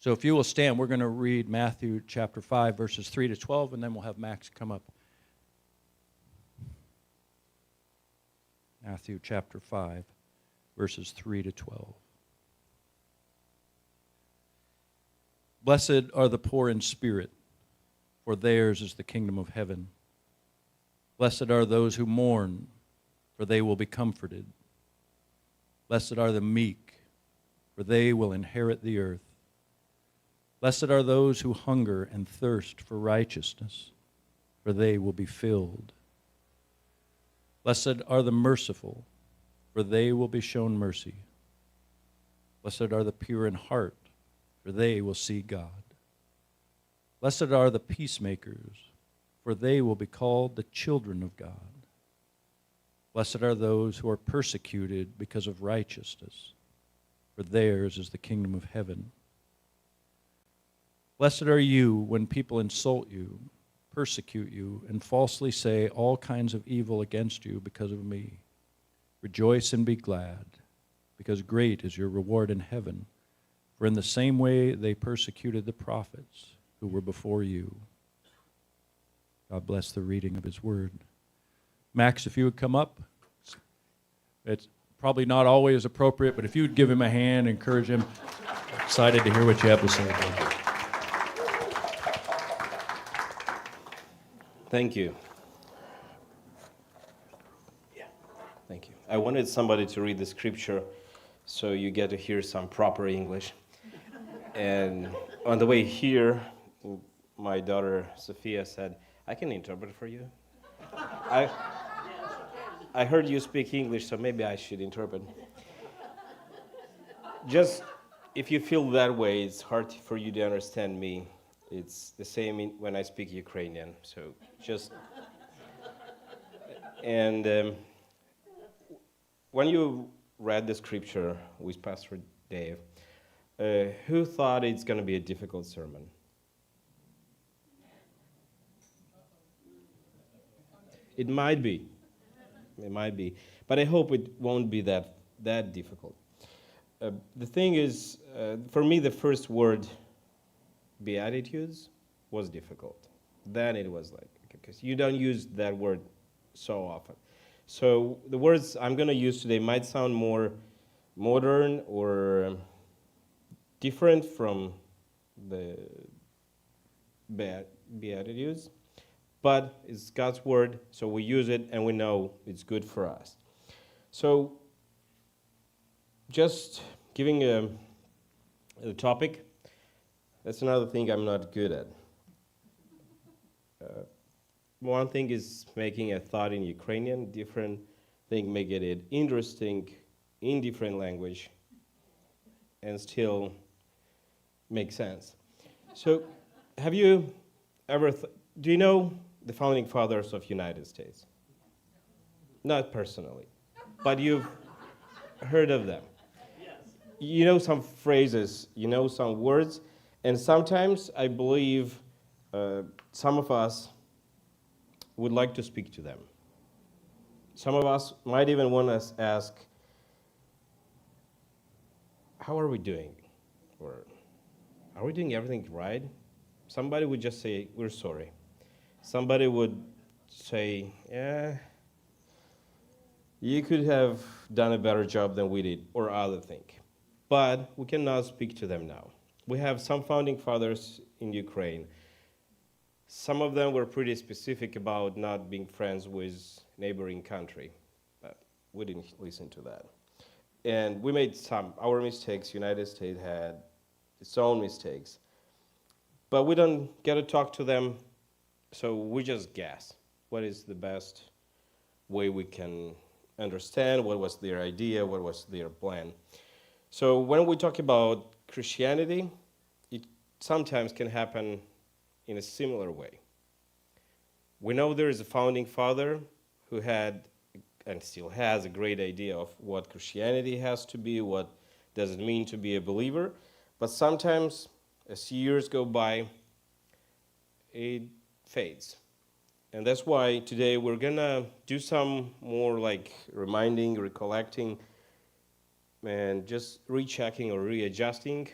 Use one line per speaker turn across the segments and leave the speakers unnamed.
So if you will stand, we're going to read Matthew chapter 5, verses 3 to 12, and then we'll have Max come up. Matthew chapter 5, verses 3 to 12. Blessed are the poor in spirit, for theirs is the kingdom of heaven. Blessed are those who mourn, for they will be comforted. Blessed are the meek, for they will inherit the earth. Blessed are those who hunger and thirst for righteousness, for they will be filled. Blessed are the merciful, for they will be shown mercy. Blessed are the pure in heart, for they will see God. Blessed are the peacemakers, for they will be called the children of God. Blessed are those who are persecuted because of righteousness, for theirs is the kingdom of heaven. Blessed are you when people insult you, persecute you, and falsely say all kinds of evil against you because of me. Rejoice and be glad, because great is your reward in heaven. For in the same way they persecuted the prophets who were before you. God bless the reading of his word. Max, if you would come up. It's probably not always appropriate, but if you would give him a hand, encourage him. Excited to hear what you have to say.
Thank you. Thank you. I wanted somebody to read the scripture so you get to hear some proper English. And on the way here, my daughter Sophia said, I can interpret for you. I heard you speak English, so maybe I should interpret. Just if you feel that way, it's hard for you to understand me. It's the same when I speak Ukrainian. So just and when you read the scripture with Pastor Dave, who thought it's going to be a difficult sermon? It might be. It might be. But I hope it won't be that difficult. The thing is, for me, the first word, Beatitudes, was difficult. Then it was like, because you don't use that word so often. So the words I'm going to use today might sound more modern or different from the Beatitudes, but it's God's word, so we use it and we know it's good for us. So just giving a topic, that's another thing I'm not good at. One thing is making a thought in Ukrainian, different thing making it interesting in different language and still make sense. So have you ever, do you know the founding fathers of United States? Not personally, but you've heard of them. You know some phrases, you know some words, and sometimes I believe some of us would like to speak to them. Some of us might even want to ask, how are we doing? Or are we doing everything right? Somebody would just say, we're sorry. Somebody would say, yeah, you could have done a better job than we did, or other thing. But we cannot speak to them now. We have some founding fathers in Ukraine. Some of them were pretty specific about not being friends with neighboring country, but we didn't listen to that. And we made our mistakes. United States had its own mistakes. But we don't get to talk to them, so we just guess what is the best way we can understand what was their idea, what was their plan. So when we talk about Christianity, it sometimes can happen in a similar way. We know there is a founding father who had and still has a great idea of what Christianity has to be, what does it mean to be a believer, but sometimes as years go by, it fades. And that's why today we're gonna do some more like reminding, recollecting, and just rechecking or readjusting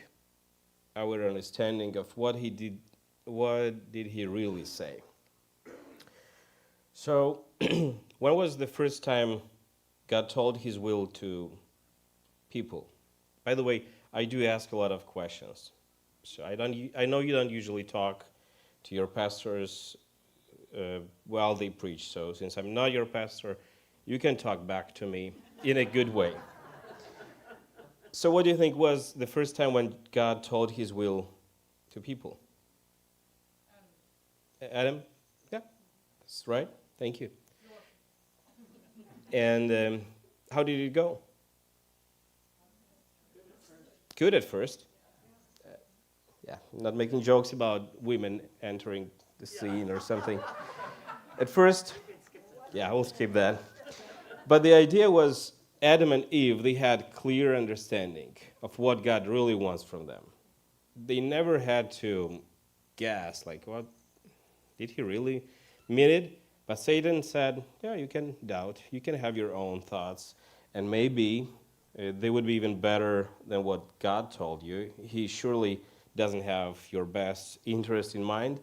our understanding of what did he really say. So, when was the first time God told his will to people? By the way, I do ask a lot of questions. So I know you don't usually talk to your pastors while they preach. So since I'm not your pastor, you can talk back to me in a good way. So what do you think was the first time when God told his will to people? Adam? Yeah, that's right. Thank you. And how did it go? Good at first. Yeah, I'm not making jokes about women entering the scene or something. At first, yeah, I will skip that. But the idea was Adam and Eve, they had clear understanding of what God really wants from them. They never had to guess, like, what, did he really mean it? But Satan said, yeah, you can doubt, you can have your own thoughts, and maybe they would be even better than what God told you. He surely doesn't have your best interest in mind.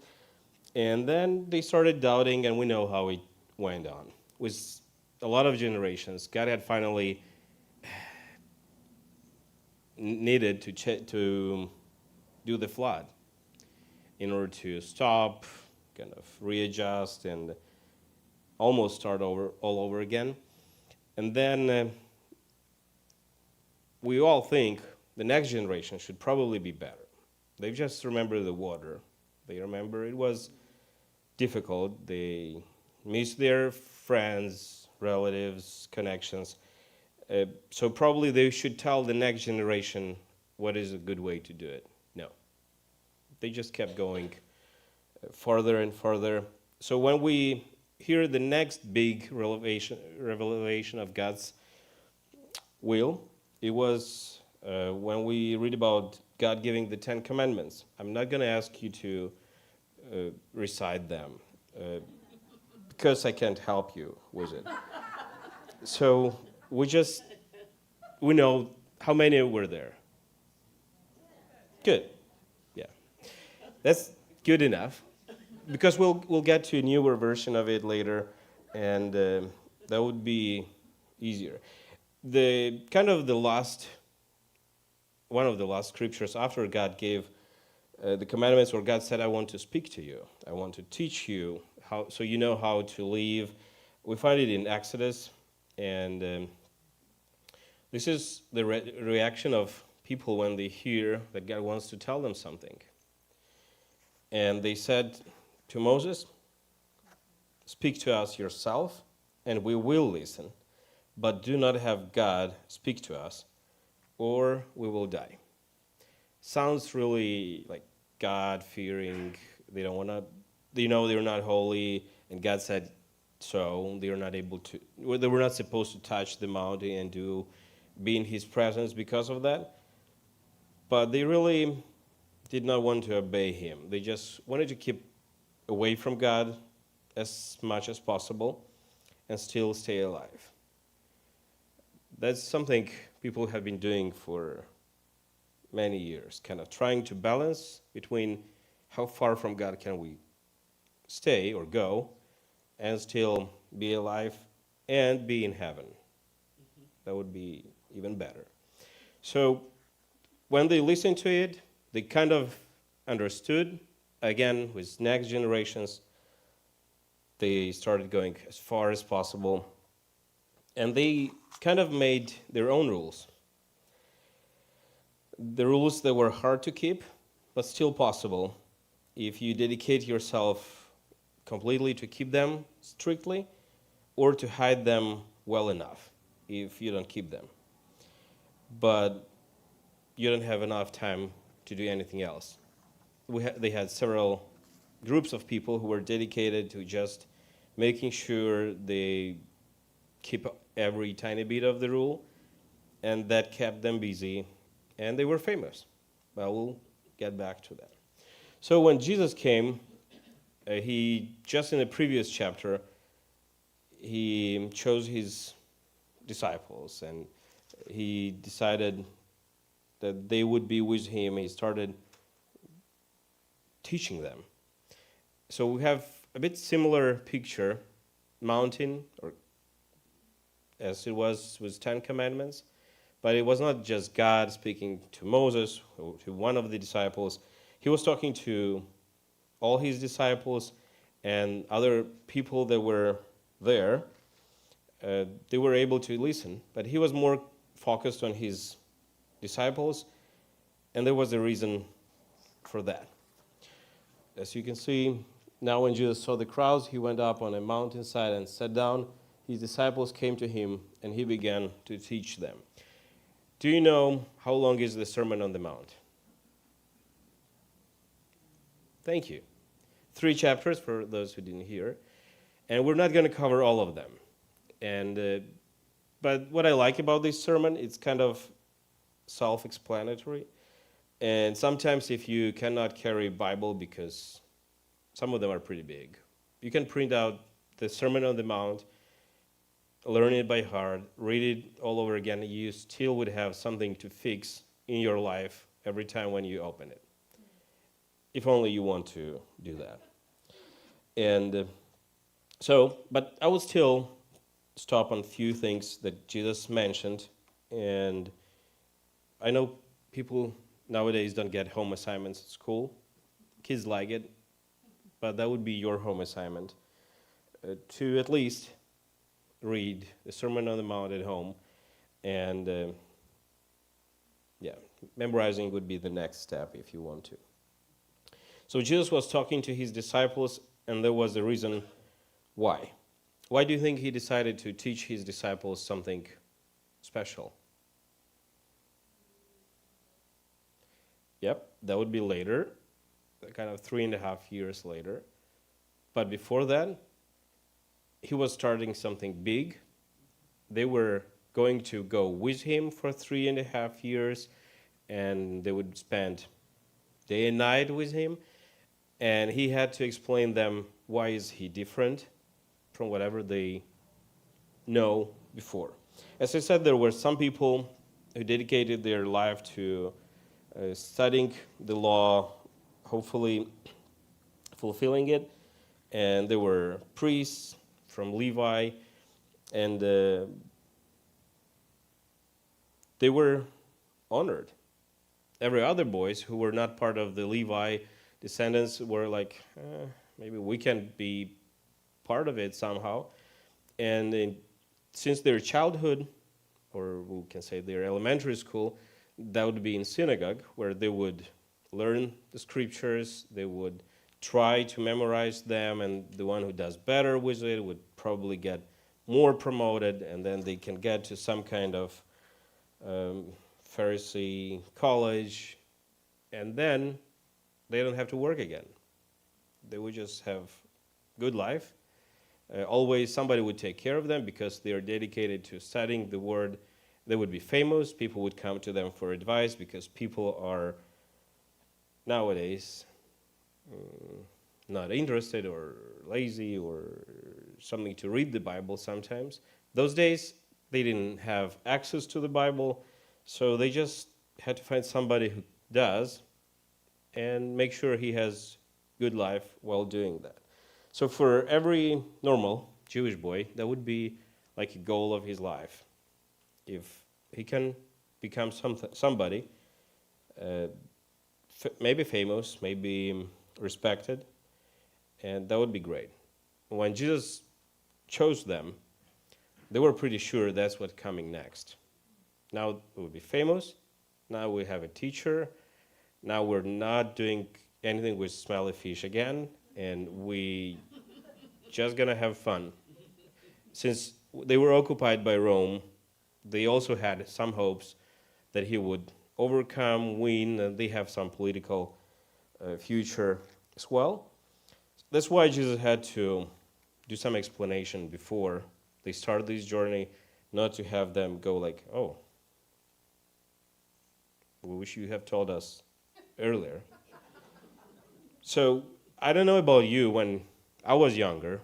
And then they started doubting, and we know how it went on. With a lot of generations, God had finally needed to do the flood in order to stop, kind of readjust, and almost start all over again. And then we all think the next generation should probably be better. They just remember the water. They remember it was difficult. They miss their friends, relatives, connections. So probably they should tell the next generation what is a good way to do it. No. They just kept going farther and farther. So when we hear the next big revelation of God's will, it was when we read about God giving the 10 Commandments. I'm not going to ask you to recite them because I can't help you with it. So we know how many were there. Good. Yeah. That's good enough. Because we'll get to a newer version of it later, and that would be easier. One of the last scriptures after God gave the commandments, where God said, I want to speak to you. I want to teach you so you know how to live. We find it in Exodus, and this is the reaction of people when they hear that God wants to tell them something. And they said to Moses, speak to us yourself, and we will listen, but do not have God speak to us, or we will die. Sounds really like God-fearing. They don't want to, they're not holy, and God said so. They were not supposed to touch the mountain and be in his presence because of that. But they really did not want to obey him. They just wanted to keep away from God as much as possible and still stay alive. That's something people have been doing for many years, kind of trying to balance between how far from God can we stay or go and still be alive and be in heaven. Mm-hmm. That would be even better. So when they listened to it, they kind of understood. Again, with next generations, they started going as far as possible. And they kind of made their own rules. The rules that were hard to keep, but still possible if you dedicate yourself completely to keep them strictly, or to hide them well enough if you don't keep them. But you don't have enough time to do anything else. They had several groups of people who were dedicated to just making sure they keep every tiny bit of the rule, and that kept them busy, and they were famous. But we'll get back to that. So when Jesus came, he, just in the previous chapter, he chose his disciples, and he decided that they would be with him. He started teaching them. So we have a bit similar picture, mountain, or as it was with 10 Commandments, but it was not just God speaking to Moses or to one of the disciples. He was talking to all his disciples and other people that were there. They were able to listen, but he was more focused on his disciples, and there was a reason for that. As you can see, now when Jesus saw the crowds, he went up on a mountainside and sat down. His disciples came to him, and he began to teach them. Do you know how long is the Sermon on the Mount? Thank you. 3 chapters for those who didn't hear. And we're not going to cover all of them. But what I like about this sermon, it's kind of self-explanatory. And sometimes if you cannot carry a Bible, because some of them are pretty big, you can print out the Sermon on the Mount, learn it by heart, read it all over again. You still would have something to fix in your life every time when you open it. If only you want to do that. And but I will still stop on a few things that Jesus mentioned. And I know people nowadays don't get home assignments at school. Kids like it, but that would be your home assignment, to at least read the Sermon on the Mount at home. And memorizing would be the next step if you want to. So Jesus was talking to his disciples, and there was a reason why. Why do you think he decided to teach his disciples something special? Yep, that would be later, kind of 3.5 years later. But before that, he was starting something big. They were going to go with him for 3.5 years, and they would spend day and night with him. And he had to explain them why is he different from whatever they know before. As I said, there were some people who dedicated their life to studying the law, hopefully fulfilling it. And there were priests from Levi, and they were honored. Every other boys who were not part of the Levi descendants were like, maybe we can be part of it somehow. And since their childhood, or we can say their elementary school, that would be in synagogue, where they would learn the scriptures, they would try to memorize them, and the one who does better with it would probably get more promoted, and then they can get to some kind of Pharisee college, and then they don't have to work again. They would just have good life. Always somebody would take care of them because they are dedicated to studying the word. They would be famous. People would come to them for advice because people are nowadays not interested or lazy or something to read the Bible sometimes. Those days, they didn't have access to the Bible, so they just had to find somebody who does and make sure he has good life while doing that. So for every normal Jewish boy, that would be like a goal of his life. If he can become somebody, maybe famous, maybe respected, and that would be great. When Jesus chose them, they were pretty sure that's what's coming next. Now we will be famous. Now we have a teacher. Now we're not doing anything with smelly fish again, and we just gonna have fun. Since they were occupied by Rome, they also had some hopes that he would overcome, win, and they have some political future as well. That's why Jesus had to do some explanation before they start this journey, not to have them go like, oh, we wish you have told us earlier. So I don't know about you, when I was younger,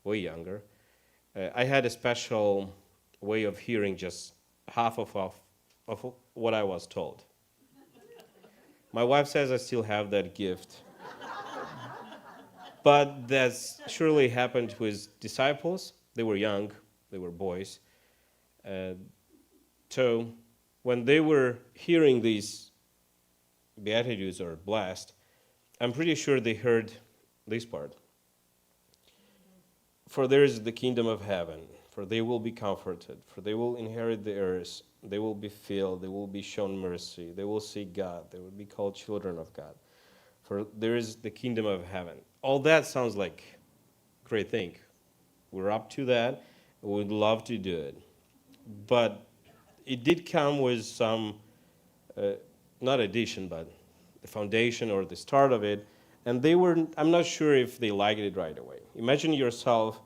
way younger, I had a special way of hearing just half of what I was told. My wife says I still have that gift. But that's surely happened to his disciples. They were young, they were boys. Uh, so when they were hearing these beatitudes or blessed, I'm pretty sure they heard this part. For there is the kingdom of heaven, for they will be comforted, for they will inherit the earth, they will be filled, they will be shown mercy, they will see God, they will be called children of God. For there is the kingdom of heaven. All that sounds like a great thing. We're up to that. We'd love to do it. But it did come with some, not addition, but the foundation or the start of it. And I'm not sure if they liked it right away. Imagine yourself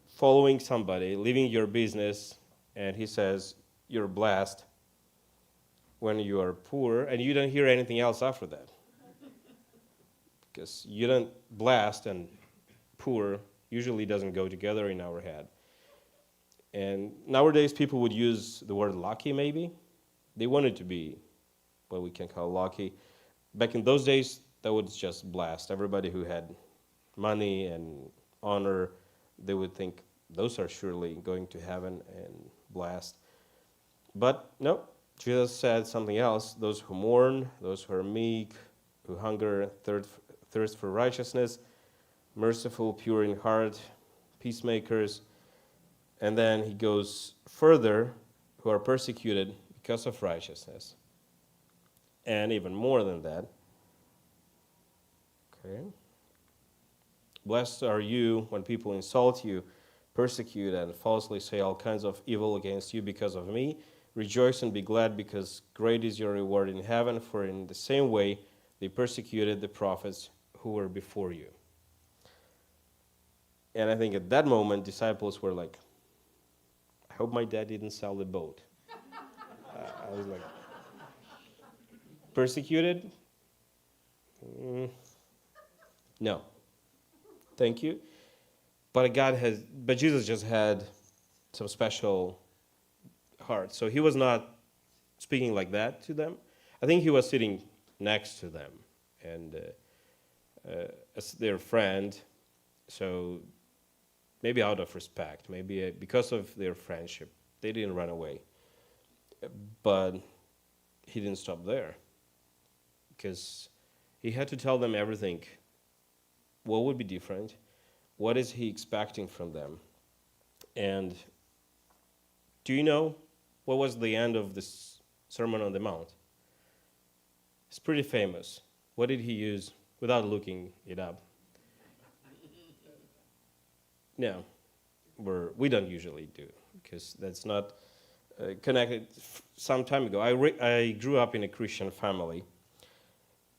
following somebody, leaving your business, and he says, you're blessed when you are poor, and you don't hear anything else after that. Because you don't, blessed and poor usually doesn't go together in our head. And nowadays people would use the word lucky maybe. They wanted to be what we can call lucky. Back in those days, that was just blessed. Everybody who had money and honor, they would think those are surely going to heaven and blessed. But no, Jesus said something else. Those who mourn, those who are meek, who hunger, thirst for righteousness, merciful, pure in heart, peacemakers. And then he goes further, who are persecuted because of righteousness. And even more than that. Okay. Blessed are you when people insult you, persecute, and falsely say all kinds of evil against you because of me. Rejoice and be glad, because great is your reward in heaven, for in the same way they persecuted the prophets who were before you. And I think at that moment, disciples were like, I hope my dad didn't sell the boat. I was like, persecuted? No. Thank you. But Jesus just had some special heart. So he was not speaking like that to them. I think he was sitting next to them and as their friend. So maybe out of respect, maybe because of their friendship, they didn't run away. But he didn't stop there, because he had to tell them everything. What would be different? What is he expecting from them? And do you know what was the end of this Sermon on the Mount? It's pretty famous. What did he use without looking it up? No, we don't usually do, because that's not connected. Some time ago, I grew up in a Christian family,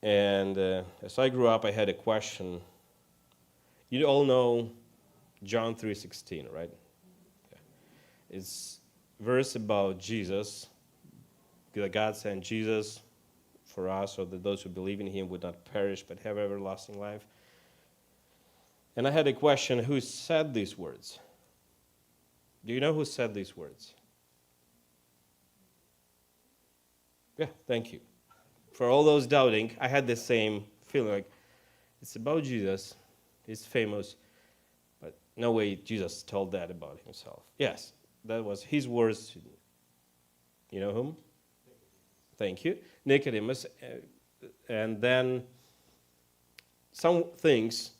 and as I grew up, I had a question. You all know John 3:16, right? Yeah. It's a verse about Jesus. That God sent Jesus for us, so that those who believe in him would not perish but have everlasting life. And I had a question, who said these words? Do you know who said these words? Yeah, thank you. For all those doubting, I had the same feeling, like, it's about Jesus, he's famous, but no way Jesus told that about himself. Yes, that was his words. You know whom? Thank you. Nicodemus. And then some things,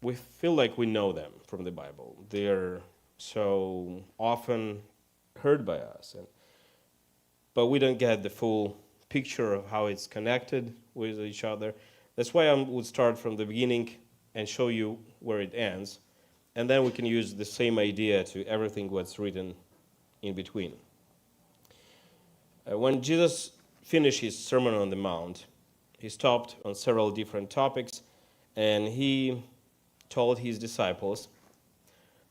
we feel like we know them from the Bible. They're so often heard by us. But we don't get the full picture of how it's connected with each other. That's why I would start from the beginning and show you where it ends. And then we can use the same idea to everything what's written in between. When Jesus finished his Sermon on the Mount, he stopped on several different topics, and he told his disciples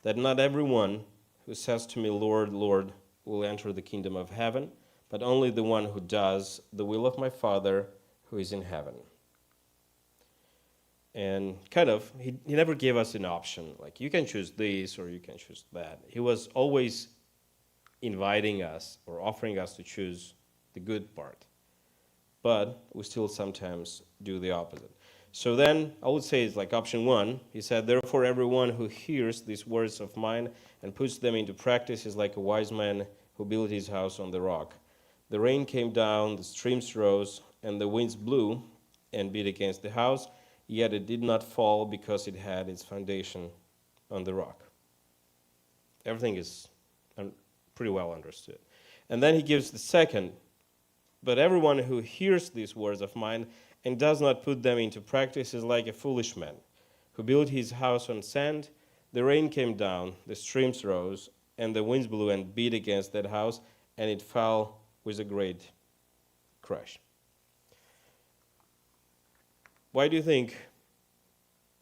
that not everyone who says to me, Lord, Lord, will enter the kingdom of heaven, but only the one who does the will of my Father who is in heaven. And he never gave us an option, like you can choose this or you can choose that. He was always inviting us or offering us to choose the good part. But we still sometimes do the opposite. So then I would say it's like option one. He said, therefore everyone who hears these words of mine and puts them into practice is like a wise man who built his house on the rock. The rain came down, the streams rose, and the winds blew and beat against the house, yet it did not fall because it had its foundation on the rock. Everything is pretty well understood. And then he gives the second, but everyone who hears these words of mine and does not put them into practice is like a foolish man who built his house on sand. The rain came down, the streams rose, and the winds blew and beat against that house, and it fell with a great crash. Why do you think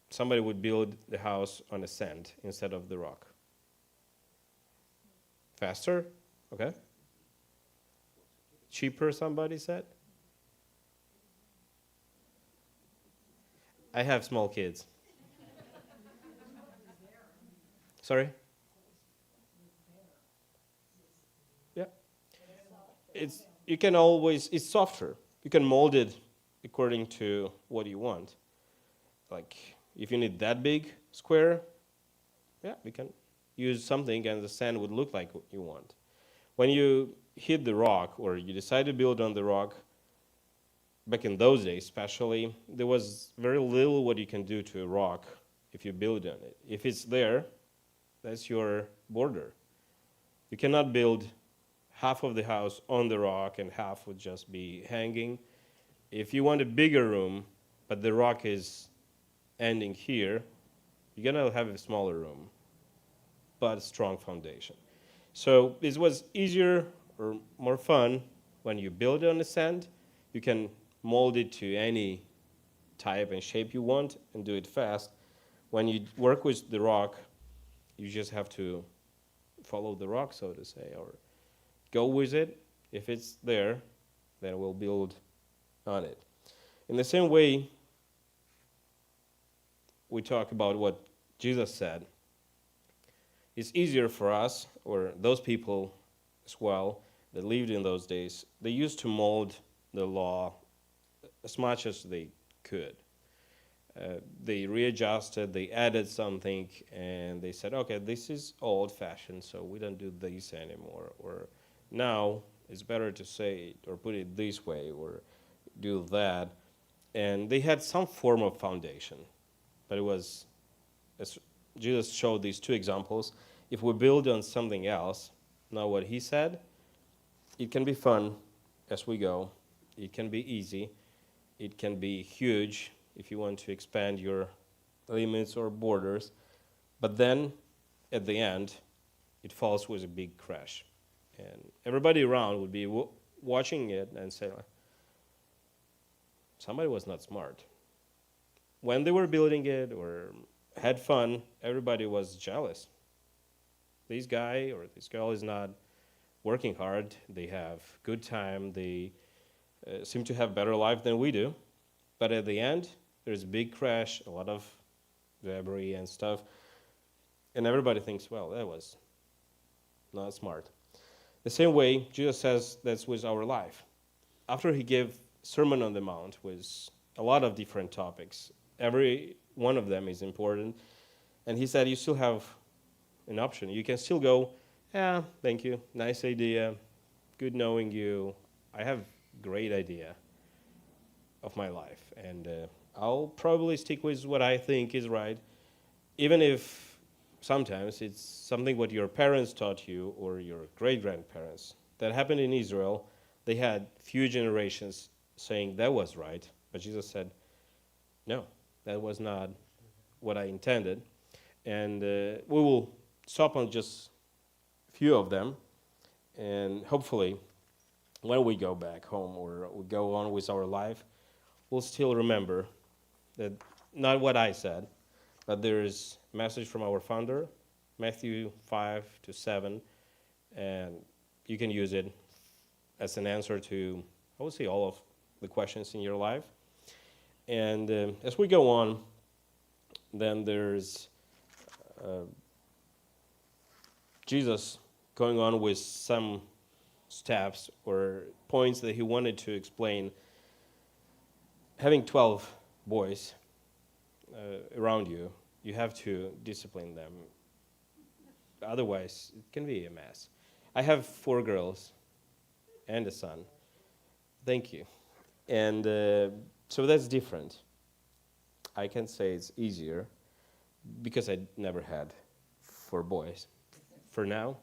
somebody would build the house on the sand instead of the rock? Faster? Okay. Cheaper, somebody said? I have small kids. Sorry? Yeah. It's softer. You can mold it according to what you want. Like, if you need that big square, yeah, we can use something and the sand would look like what you want. When you hit the rock, or you decide to build on the rock, back in those days especially, there was very little what you can do to a rock if you build on it. If it's there, that's your border. You cannot build half of the house on the rock and half would just be hanging. If you want a bigger room, but the rock is ending here, you're going to have a smaller room, but a strong foundation. So this was easier or more fun when you build on the sand. You can mold it to any type and shape you want and do it fast. When you work with the rock, you just have to follow the rock, so to say, or go with it. If it's there, then we'll build on it. In the same way, we talk about what Jesus said. It's easier for us, or those people as well that lived in those days, they used to mold the law as much as they could. They readjusted, they added something, and they said, okay, this is old-fashioned, so we don't do this anymore. Or now it's better to say it or put it this way or do that. And they had some form of foundation. But it was, as Jesus showed these two examples, if we build on something else, not what he said, it can be fun as we go. It can be easy. It can be huge if you want to expand your limits or borders. But then, at the end, it falls with a big crash. And everybody around would be watching it and say, somebody was not smart. When they were building it or had fun, everybody was jealous. This guy or this girl is not working hard. They have good time. They seem to have better life than we do. But at the end, there's a big crash, a lot of debris and stuff. And everybody thinks, well, that was not smart. The same way, Jesus says that's with our life. After he gave Sermon on the Mount with a lot of different topics, every one of them is important. And he said, you still have an option. You can still go, yeah, thank you, nice idea, good knowing you. I have great idea of my life. And I'll probably stick with what I think is right, even if sometimes it's something what your parents taught you or your great-grandparents. That happened in Israel. They had few generations saying that was right, but Jesus said, no, that was not what I intended. And we will stop on just a few of them, and hopefully when we go back home or we go on with our life, we'll still remember that not what I said, but there is a message from our founder, Matthew 5-7, and you can use it as an answer to, I would say, all of the questions in your life. And as we go on, then there's Jesus going on with some steps or points that he wanted to explain. Having 12 boys, around you, you have to discipline them. Otherwise, it can be a mess. I have 4 girls and a son. Thank you. And so that's different. I can say it's easier because I never had 4 boys for now.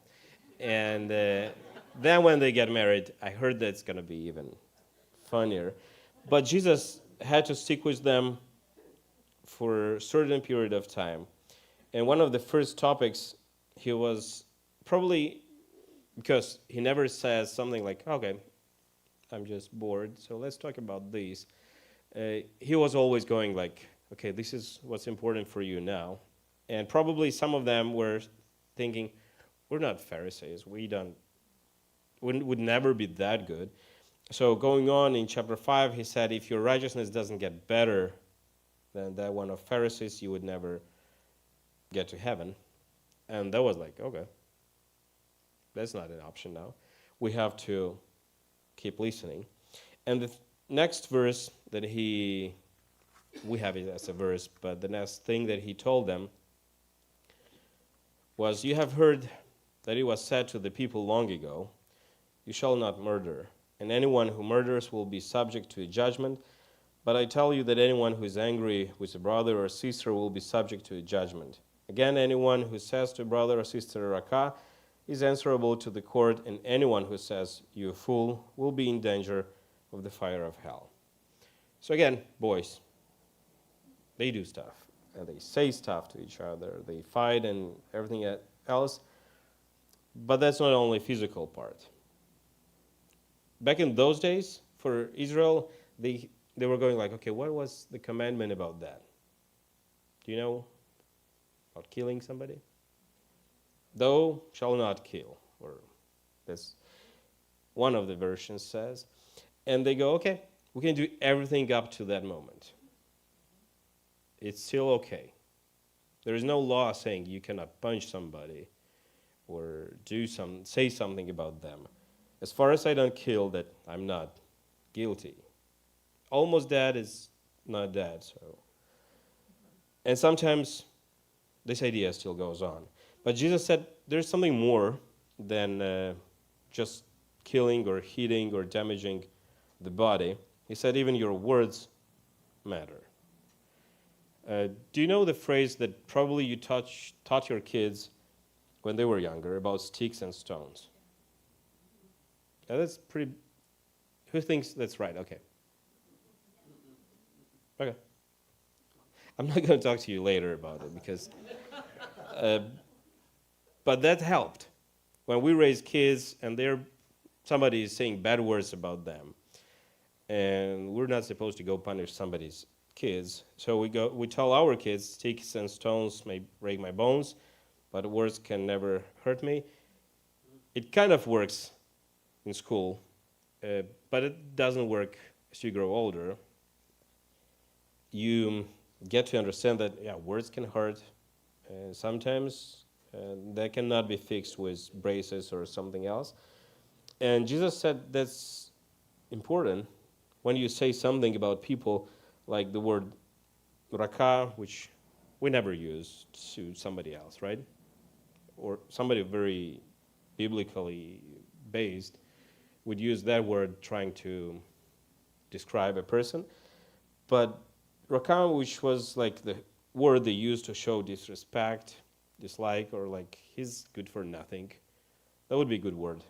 And then when they get married, I heard that it's going to be even funnier. But Jesus had to stick with them for a certain period of time. And one of the first topics, he was probably, because he never says something like, okay, I'm just bored, so let's talk about this. He was always going like, okay, this is what's important for you now. And probably some of them were thinking, we're not Pharisees. Would never be that good. So going on in chapter 5, he said, if your righteousness doesn't get better than that one of Pharisees, you would never get to heaven. And that was like, okay, that's not an option now. We have to keep listening. And the next verse that we have it as a verse, but the next thing that he told them was, you have heard that it was said to the people long ago, you shall not murder, and anyone who murders will be subject to a judgment. But I tell you that anyone who is angry with a brother or sister will be subject to a judgment. Again, anyone who says to a brother or sister, Rakah, is answerable to the court, and anyone who says, you fool, will be in danger of the fire of hell. So again, boys, they do stuff, and they say stuff to each other, they fight and everything else, but that's not only physical part. Back in those days, for Israel, they were going like, okay, what was the commandment about that? Do you know? About killing somebody? Thou shalt not kill, or that's one of the versions says. And they go, okay, we can do everything up to that moment. It's still okay. There is no law saying you cannot punch somebody or say something about them. As far as I don't kill, that I'm not guilty. Almost dead is not dead. So, and sometimes this idea still goes on. But Jesus said there's something more than just killing or hitting or damaging the body. He said even your words matter. Do you know the phrase that probably you taught your kids when they were younger about sticks and stones? Yeah, that's pretty. Who thinks that's right? Okay. Okay. I'm not going to talk to you later about it because. But that helped. When we raise kids and somebody is saying bad words about them, and we're not supposed to go punish somebody's kids, so we tell our kids, sticks and stones may break my bones, but words can never hurt me. It kind of works in school, but it doesn't work as you grow older. You get to understand that, words can hurt, and sometimes that cannot be fixed with braces or something else. And Jesus said that's important when you say something about people, like the word rakah, which we never use to somebody else, right? Or somebody very biblically based would use that word trying to describe a person. But rakah, which was like the word they used to show disrespect, dislike, or like he's good for nothing, that would be a good word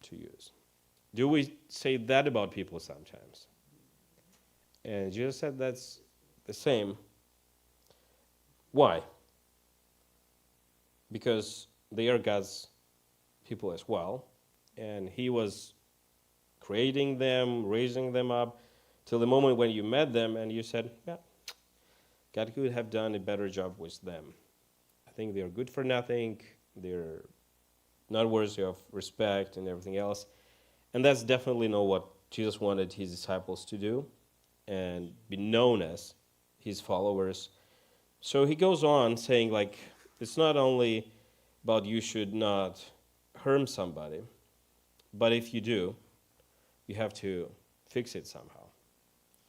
to use. Do we say that about people sometimes? And Jesus said that's the same. Why? Because they are God's people as well, and he was creating them, raising them up, till the moment when you met them and you said, God could have done a better job with them. I think they're good for nothing, they're not worthy of respect and everything else. And that's definitely not what Jesus wanted his disciples to do and be known as his followers. So he goes on saying, like, it's not only about you should not harm somebody, but if you do, you have to fix it somehow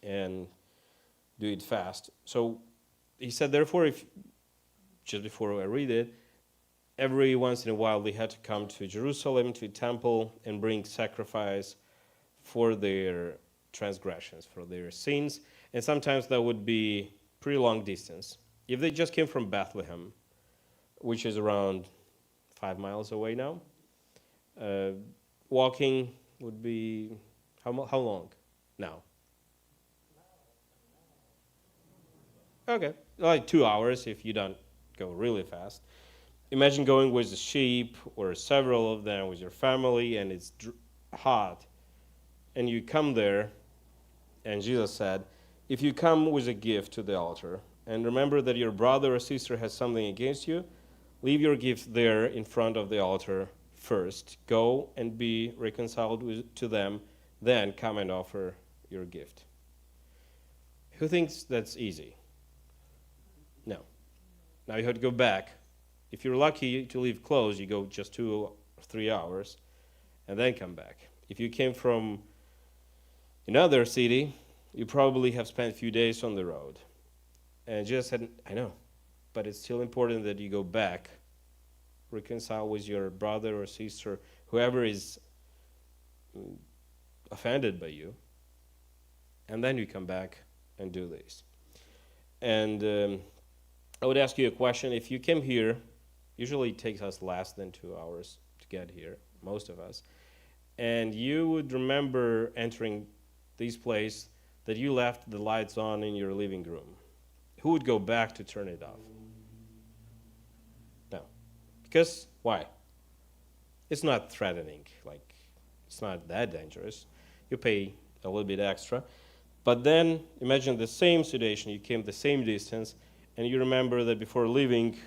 and do it fast. So he said, therefore, if just before I read it, every once in a while they had to come to Jerusalem, to temple, and bring sacrifice for their transgressions, for their sins. And sometimes that would be pretty long distance. If they just came from Bethlehem, which is around 5 miles away now, walking would be, how long now? Okay, like 2 hours if you don't go really fast. Imagine going with a sheep or several of them with your family, and it's hot, and you come there, and Jesus said, if you come with a gift to the altar, and remember that your brother or sister has something against you, leave your gift there in front of the altar first. Go and be reconciled to them, then come and offer your gift. Who thinks that's easy? No. Now you have to go back. If you're lucky to leave close, you go just 2 or 3 hours and then come back. If you came from another city, you probably have spent a few days on the road. And Jesus said, I know, but it's still important that you go back, reconcile with your brother or sister, whoever is offended by you, and then you come back and do this. And I would ask you a question. If you came here, usually it takes us less than 2 hours to get here, most of us, and you would remember entering this place that you left the lights on in your living room. Who would go back to turn it off? No. Because, why? It's not threatening. Like, it's not that dangerous. You pay a little bit extra. But then, imagine the same situation. You came the same distance, and you remember that before leaving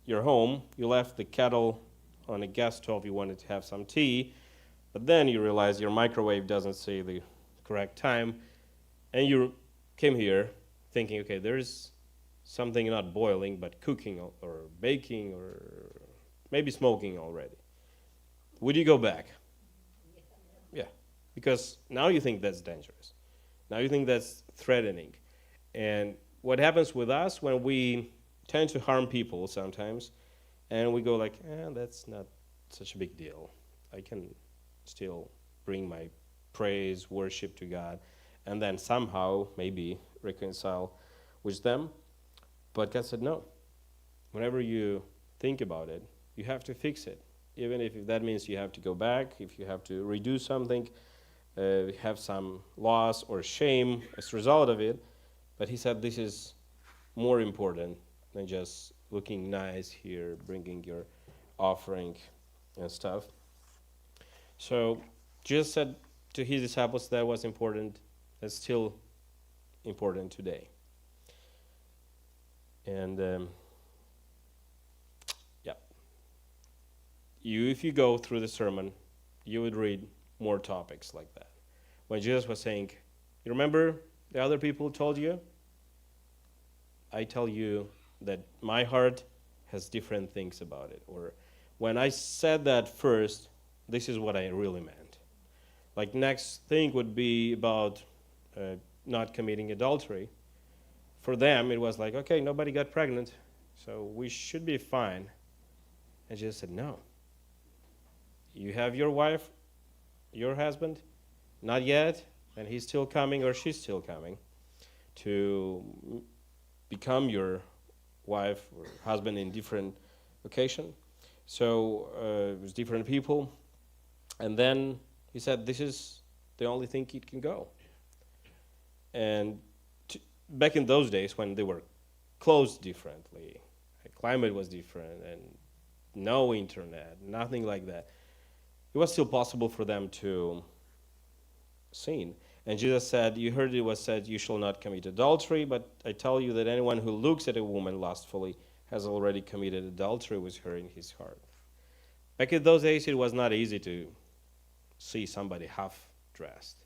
your home, you left the kettle on a gas stove. You wanted to have some tea, but then you realize your microwave doesn't say the correct time, and you came here thinking, okay, there's something not boiling, but cooking or baking or maybe smoking already. Would you go back? Yeah, because now you think that's dangerous. Now you think that's threatening. And what happens with us when we tend to harm people sometimes, and we go like, that's not such a big deal. I can still bring my praise, worship to God, and then somehow maybe reconcile with them. But God said, no. Whenever you think about it, you have to fix it. Even if that means you have to go back, if you have to redo something, have some loss or shame as a result of it. But he said this is more important than just looking nice here, bringing your offering and stuff. So Jesus said to his disciples that was important. That's still important today. And if you go through the sermon, you would read more topics like that. When Jesus was saying, you remember the other people told you? I tell you that my heart has different things about it. Or when I said that first, this is what I really meant. Like next thing would be about not committing adultery. For them, it was like, okay, nobody got pregnant, so we should be fine. And Jesus said, no. You have your wife, your husband, not yet, and he's still coming or she's still coming to become your wife or husband in different occasion. So it was different people. And then he said, this is the only thing it can go. And back in those days when they were closed differently, the climate was different, and no internet, nothing like that, it was still possible for them to sin. And Jesus said, you heard it was said, you shall not commit adultery, but I tell you that anyone who looks at a woman lustfully has already committed adultery with her in his heart. Back in those days, it was not easy to see somebody half-dressed.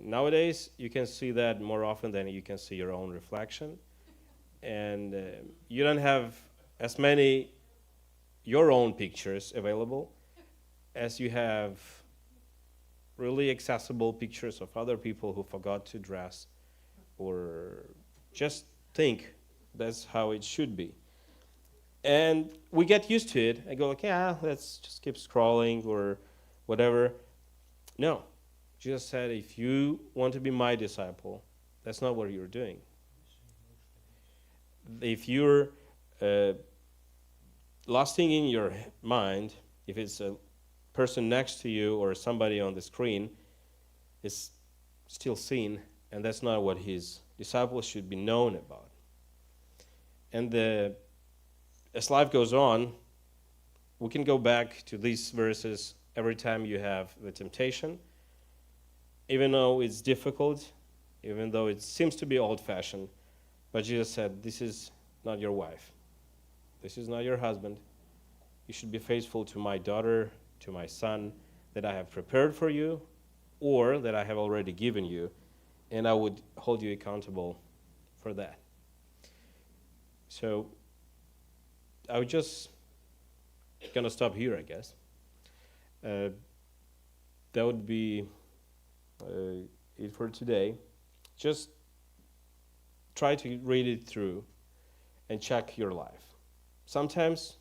Nowadays, you can see that more often than you can see your own reflection. And you don't have as many your own pictures available as you have really accessible pictures of other people who forgot to dress or just think that's how it should be. And we get used to it and go like, yeah, let's just keep scrolling or whatever. No. Jesus said, if you want to be my disciple, that's not what you're doing. If you're lusting in your mind, if it's a person next to you or somebody on the screen, it's still sin, and that's not what his disciples should be known about. And as life goes on, we can go back to these verses every time you have the temptation, even though it's difficult, even though it seems to be old-fashioned. But Jesus said, this is not your wife. This is not your husband. You should be faithful to my daughter, to my son, that I have prepared for you, or that I have already given you, and I would hold you accountable for that. So I was just going to stop here, I guess. That would be it for today. Just try to read it through and check your life. Sometimes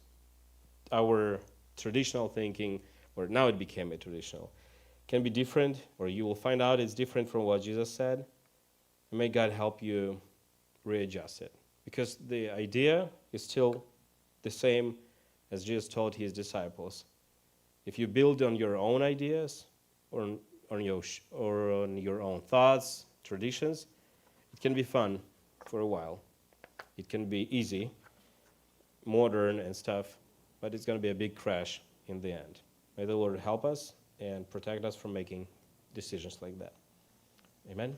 our traditional thinking, or now it became a traditional, can be different, or you will find out it's different from what Jesus said. And may God help you readjust it. Because the idea is still the same as Jesus told his disciples. If you build on your own ideas or on your own thoughts, traditions, it can be fun for a while. It can be easy, modern and stuff, but it's going to be a big crash in the end. May the Lord help us and protect us from making decisions like that. Amen.